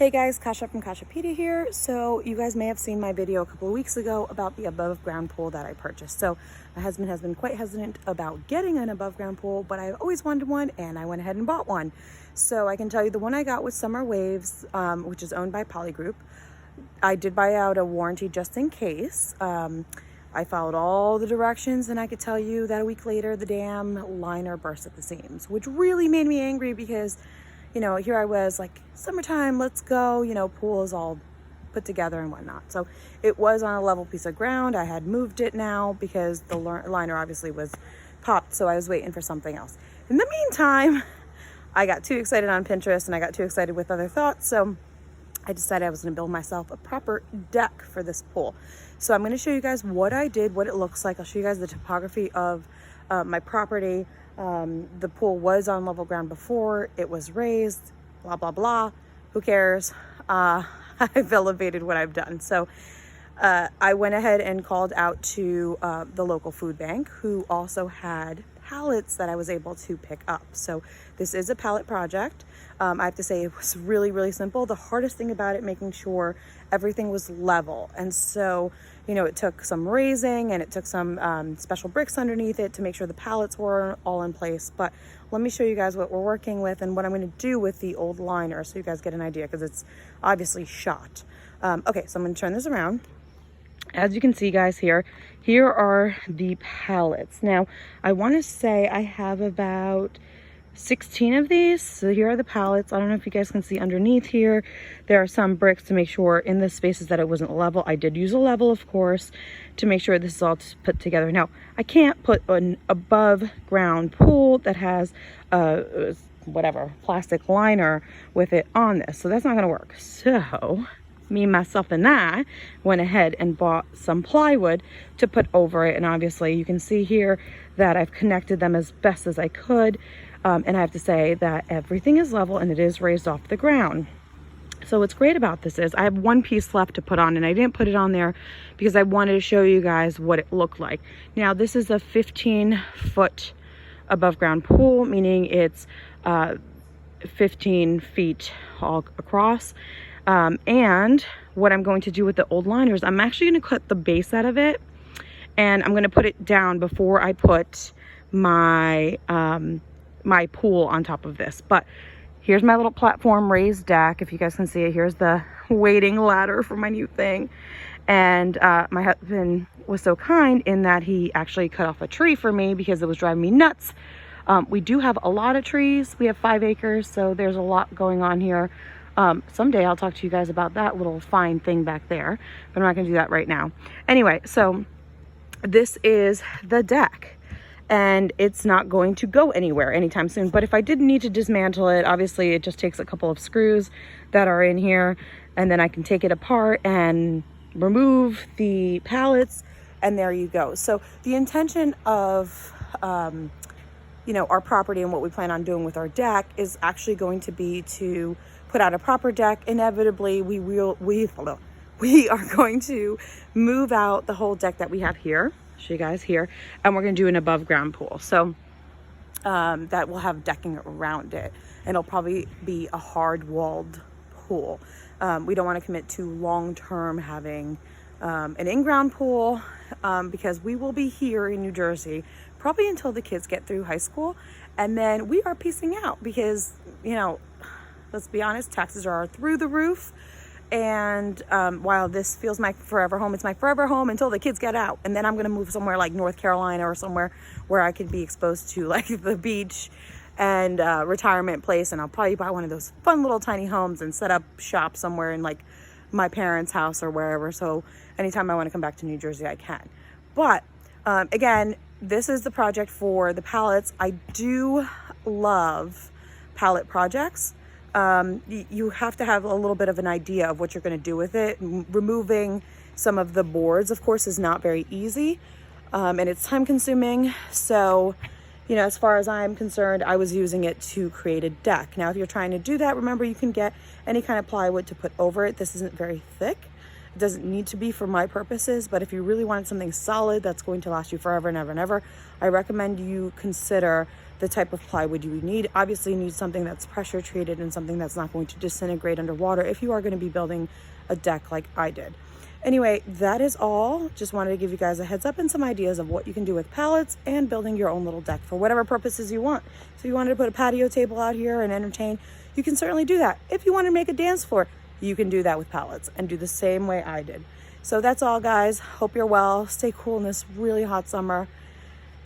Hey guys, Kasha from Kashapedia here. So you guys may have seen my video a couple of weeks ago about the above ground pool that I purchased. So my husband has been quite hesitant about getting an above ground pool, but I've always wanted one and I went ahead and bought one. So I can tell you the one I got was Summer Waves, which is owned by Pallet Group. I did buy out a warranty just in case. I followed all the directions and I could tell you that a week later the damn liner burst at the seams, which really made me angry because here I was like, summertime, let's go, pool is all put together and whatnot. So it was on a level piece of ground. I had moved it now because the liner obviously was popped. So I was waiting for something else. In the meantime, I got too excited on Pinterest and I got too excited with other thoughts. So I decided I was going to build myself a proper deck for this pool. So I'm going to show you guys what I did, what it looks like. I'll show you guys the topography of my property. The pool was on level ground before, it was raised, blah, blah, blah. Who cares? I've elevated what I've done. So I went ahead and called out to the local food bank, who also had pallets that I was able to pick up. So this is a pallet project. I have to say it was really, really simple. The hardest thing about it, making sure everything was level. And so, it took some raising and it took some special bricks underneath it to make sure the pallets were all in place. But let me show you guys what we're working with and what I'm going to do with the old liner so you guys get an idea, because it's obviously shot. Okay, so I'm going to turn this around. As you can see, guys, here are the pallets. Now, I want to say I have about 16 of these. So here are the pallets. I don't know if you guys can see underneath here. There are some bricks to make sure in the spaces that it wasn't level. I did use a level, of course, to make sure this is all put together. Now, I can't put an above ground pool that has whatever plastic liner with it on this. So that's not going to work. So me, myself, and I went ahead and bought some plywood to put over it. And obviously you can see here that I've connected them as best as I could. And I have to say that everything is level and it is raised off the ground. So what's great about this is I have one piece left to put on, and I didn't put it on there because I wanted to show you guys what it looked like. Now, this is a 15-foot above ground pool, meaning it's 15 feet all across. And what I'm going to do with the old liners, I'm actually going to cut the base out of it and I'm going to put it down before I put my my pool on top of this. But here's my little platform raised deck. If you guys can see it, here's the waiting ladder for my new thing. And my husband was so kind in that he actually cut off a tree for me because it was driving me nuts. We do have a lot of trees. We have 5 acres, so there's a lot going on here. Someday I'll talk to you guys about that little fine thing back there, but I'm not going to do that right now. Anyway, so this is the deck. And it's not going to go anywhere anytime soon. But if I did need to dismantle it, obviously it just takes a couple of screws that are in here, and then I can take it apart and remove the pallets, and there you go. So the intention of our property and what we plan on doing with our deck is actually going to be to put out a proper deck. Inevitably, we are going to move out the whole deck that we have here. Show you guys here, and we're going to do an above ground pool. So that will have decking around it, and it'll probably be a hard walled pool. We don't want to commit to long term having an in-ground pool because we will be here in New Jersey probably until the kids get through high school, and then we are piecing out because let's be honest, taxes are through the roof. And while this feels my forever home, it's my forever home until the kids get out. And then I'm going to move somewhere like North Carolina or somewhere where I could be exposed to like the beach and retirement place. And I'll probably buy one of those fun little tiny homes and set up shop somewhere in like my parents' house or wherever. So anytime I want to come back to New Jersey, I can. But again, this is the project for the pallets. I do love pallet projects. You have to have a little bit of an idea of what you're going to do with it. Removing some of the boards, of course, is not very easy, and it's time consuming. So, as far as I'm concerned, I was using it to create a deck. Now, if you're trying to do that, remember you can get any kind of plywood to put over it. This isn't very thick. It doesn't need to be for my purposes, but if you really wanted something solid that's going to last you forever and ever and ever, I recommend you consider the type of plywood you would need. Obviously, you need something that's pressure treated and something that's not going to disintegrate underwater if you are going to be building a deck like I did. Anyway, that is all. Just wanted to give you guys a heads up and some ideas of what you can do with pallets and building your own little deck for whatever purposes you want. So if you wanted to put a patio table out here and entertain, you can certainly do that. If you want to make a dance floor, you can do that with pallets and do the same way I did. So that's all, guys. Hope you're well. Stay cool in this really hot summer.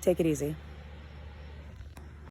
Take it easy.